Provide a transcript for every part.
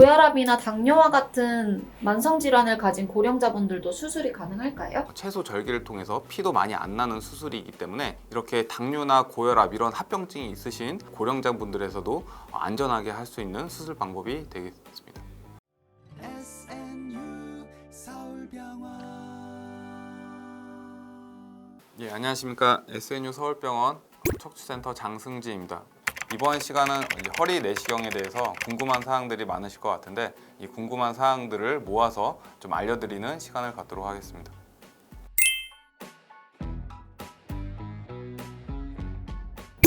고혈압이나 당뇨와 같은 만성 질환을 가진 고령자분들도 수술이 가능할까요? 채소 절개를 통해서 피도 많이 안 나는 수술이기 때문에 이렇게 당뇨나 고혈압 이런 합병증이 있으신 고령자분들에서도 안전하게 할 수 있는 수술 방법이 되겠습니다. 예, 안녕하십니까. SNU 서울병원 척추센터 장승지입니다. 이번 시간은 이제 허리 내시경에 대해서 궁금한 사항들이 많으실 것 같은데 이 궁금한 사항들을 모아서 좀 알려드리는 시간을 갖도록 하겠습니다.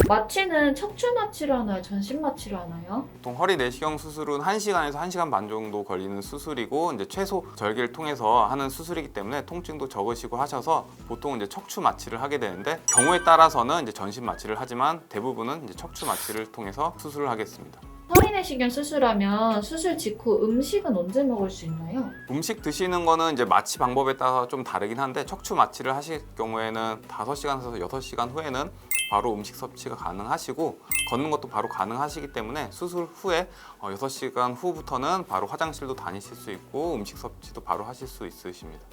마취는 척추 마취를 하나요? 전신 마취를 하나요? 보통 허리 내시경 수술은 1시간에서 1시간 반 정도 걸리는 수술이고 이제 최소 절개를 통해서 하는 수술이기 때문에 통증도 적으시고 하셔서 보통 이제 척추 마취를 하게 되는데 경우에 따라서는 이제 전신 마취를 하지만 대부분은 이제 척추 마취를 통해서 수술을 하겠습니다. 허리 내시경 수술하면 수술 직후 음식은 언제 먹을 수 있나요? 음식 드시는 거는 이제 마취 방법에 따라 좀 다르긴 한데 척추 마취를 하실 경우에는 5시간에서 6시간 후에는 바로 음식 섭취가 가능하시고 걷는 것도 바로 가능하시기 때문에 수술 후에 6시간 후부터는 바로 화장실도 다니실 수 있고 음식 섭취도 바로 하실 수 있으십니다.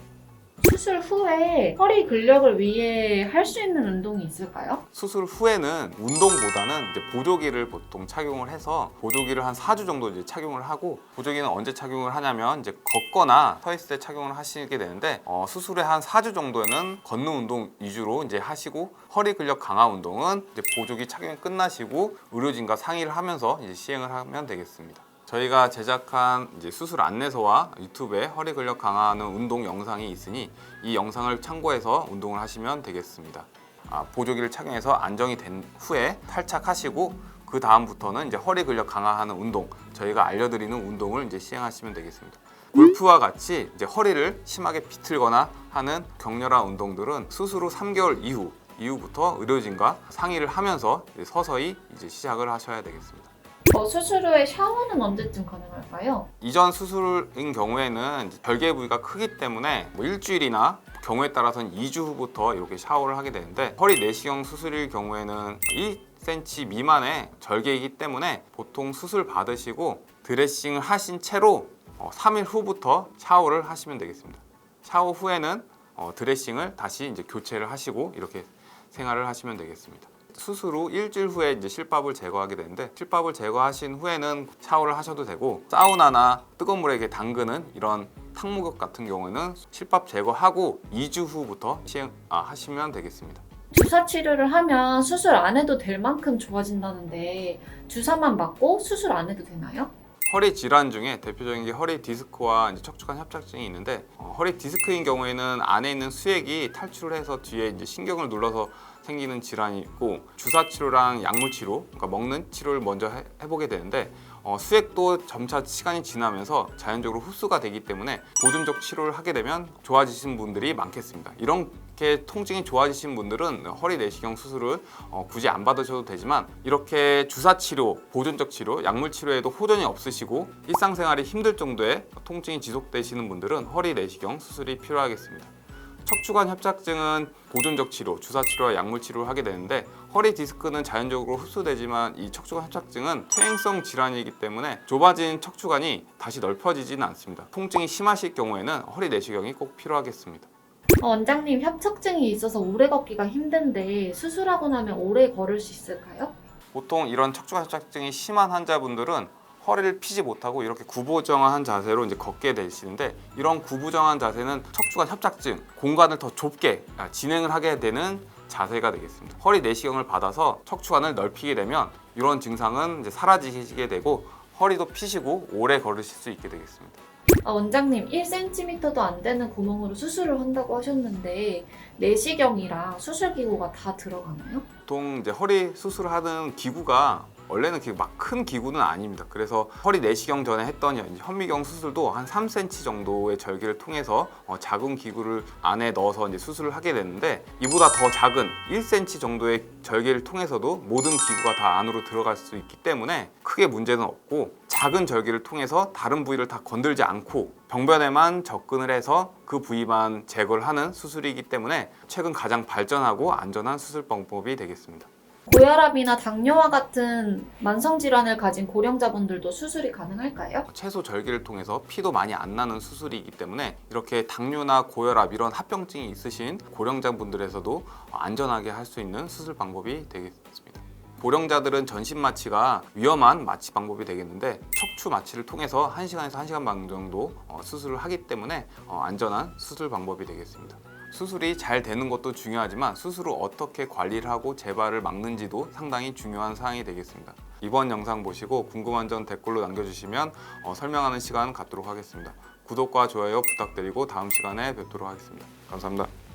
수술 후에 허리 근력을 위해 할 수 있는 운동이 있을까요? 수술 후에는 운동보다는 이제 보조기를 보통 착용을 해서 보조기를 한 4주 정도 이제 착용을 하고 보조기는 언제 착용을 하냐면 이제 걷거나 서 있을 때 착용을 하시게 되는데 수술에 한 4주 정도는 걷는 운동 위주로 이제 하시고 허리 근력 강화 운동은 이제 보조기 착용이 끝나시고 의료진과 상의를 하면서 이제 시행을 하면 되겠습니다. 저희가 제작한 이제 수술 안내서와 유튜브에 허리 근력 강화하는 운동 영상이 있으니 이 영상을 참고해서 운동을 하시면 되겠습니다. 보조기를 착용해서 안정이 된 후에 탈착하시고 그 다음부터는 이제 허리 근력 강화하는 운동, 저희가 알려드리는 운동을 이제 시행하시면 되겠습니다. 골프와 같이 이제 허리를 심하게 비틀거나 하는 격렬한 운동들은 수술 후 3개월 이후부터 의료진과 상의를 하면서 이제 서서히 이제 시작을 하셔야 되겠습니다. 수술 후에 샤워는 언제쯤 가능할까요? 이전 수술인 경우에는 절개 부위가 크기 때문에 일주일이나 경우에 따라서는 2주 후부터 이렇게 샤워를 하게 되는데 허리 내시경 수술일 경우에는 1cm 미만의 절개이기 때문에 보통 수술 받으시고 드레싱을 하신 채로 3일 후부터 샤워를 하시면 되겠습니다. 샤워 후에는 드레싱을 다시 이제 교체를 하시고 이렇게 생활을 하시면 되겠습니다. 수술 후 일주일 후에 이제 실밥을 제거하게 되는데 실밥을 제거하신 후에는 샤워를 하셔도 되고 사우나나 뜨거운 물에 이렇게 담그는 이런 탕목욕 같은 경우는 실밥 제거하고 2주 후부터 하시면 되겠습니다. 주사 치료를 하면 수술 안 해도 될 만큼 좋아진다는데 주사만 맞고 수술 안 해도 되나요? 허리 질환 중에 대표적인 게 허리 디스크와 이제 척추관 협착증이 있는데 허리 디스크인 경우에는 안에 있는 수액이 탈출을 해서 뒤에 이제 신경을 눌러서 생기는 질환이 있고 주사 치료랑 약물 치료, 그러니까 먹는 치료를 먼저 해보게 되는데 수액도 점차 시간이 지나면서 자연적으로 흡수가 되기 때문에 보존적 치료를 하게 되면 좋아지신 분들이 많겠습니다. 이렇게 통증이 좋아지신 분들은 허리 내시경 수술을 굳이 안 받으셔도 되지만 이렇게 주사 치료, 보존적 치료, 약물 치료에도 호전이 없으시고 일상생활이 힘들 정도의 통증이 지속되시는 분들은 허리 내시경 수술이 필요하겠습니다. 척추관 협착증은 보존적 치료, 주사 치료와 약물 치료를 하게 되는데 허리 디스크는 자연적으로 흡수되지만 이 척추관 협착증은 퇴행성 질환이기 때문에 좁아진 척추관이 다시 넓혀지지는 않습니다. 통증이 심하실 경우에는 허리 내시경이 꼭 필요하겠습니다. 원장님, 협착증이 있어서 오래 걷기가 힘든데 수술하고 나면 오래 걸을 수 있을까요? 보통 이런 척추관 협착증이 심한 환자분들은 허리를 펴지 못하고 이렇게 구부정한 자세로 이제 걷게 되시는데 이런 구부정한 자세는 척추관 협착증, 공간을 더 좁게 진행을 하게 되는 자세가 되겠습니다. 허리 내시경을 받아서 척추관을 넓히게 되면 이런 증상은 이제 사라지시게 되고 허리도 펴시고 오래 걸으실 수 있게 되겠습니다. 원장님, 1cm도 안 되는 구멍으로 수술을 한다고 하셨는데 내시경이랑 수술기구가 다 들어가나요? 보통 이제 허리 수술을 하는 기구가 원래는 막 큰 기구는 아닙니다. 그래서 허리 내시경 전에 했던 현미경 수술도 한 3cm 정도의 절개를 통해서 작은 기구를 안에 넣어서 이제 수술을 하게 되는데 이보다 더 작은 1cm 정도의 절개를 통해서도 모든 기구가 다 안으로 들어갈 수 있기 때문에 크게 문제는 없고 작은 절개를 통해서 다른 부위를 다 건들지 않고 병변에만 접근을 해서 그 부위만 제거를 하는 수술이기 때문에 최근 가장 발전하고 안전한 수술 방법이 되겠습니다. 고혈압이나 당뇨와 같은 만성 질환을 가진 고령자분들도 수술이 가능할까요? 채소 절개를 통해서 피도 많이 안 나는 수술이기 때문에 이렇게 당뇨나 고혈압 이런 합병증이 있으신 고령자분들에서도 안전하게 할 수 있는 수술 방법이 되겠습니다. 고령자들은 전신 마취가 위험한 마취 방법이 되겠는데 척추 마취를 통해서 1시간에서 1시간 반 정도 수술을 하기 때문에 안전한 수술 방법이 되겠습니다. 수술이 잘 되는 것도 중요하지만 수술을 어떻게 관리를 하고 재발을 막는지도 상당히 중요한 사항이 되겠습니다. 이번 영상 보시고 궁금한 점 댓글로 남겨주시면 설명하는 시간 갖도록 하겠습니다. 구독과 좋아요 부탁드리고 다음 시간에 뵙도록 하겠습니다. 감사합니다.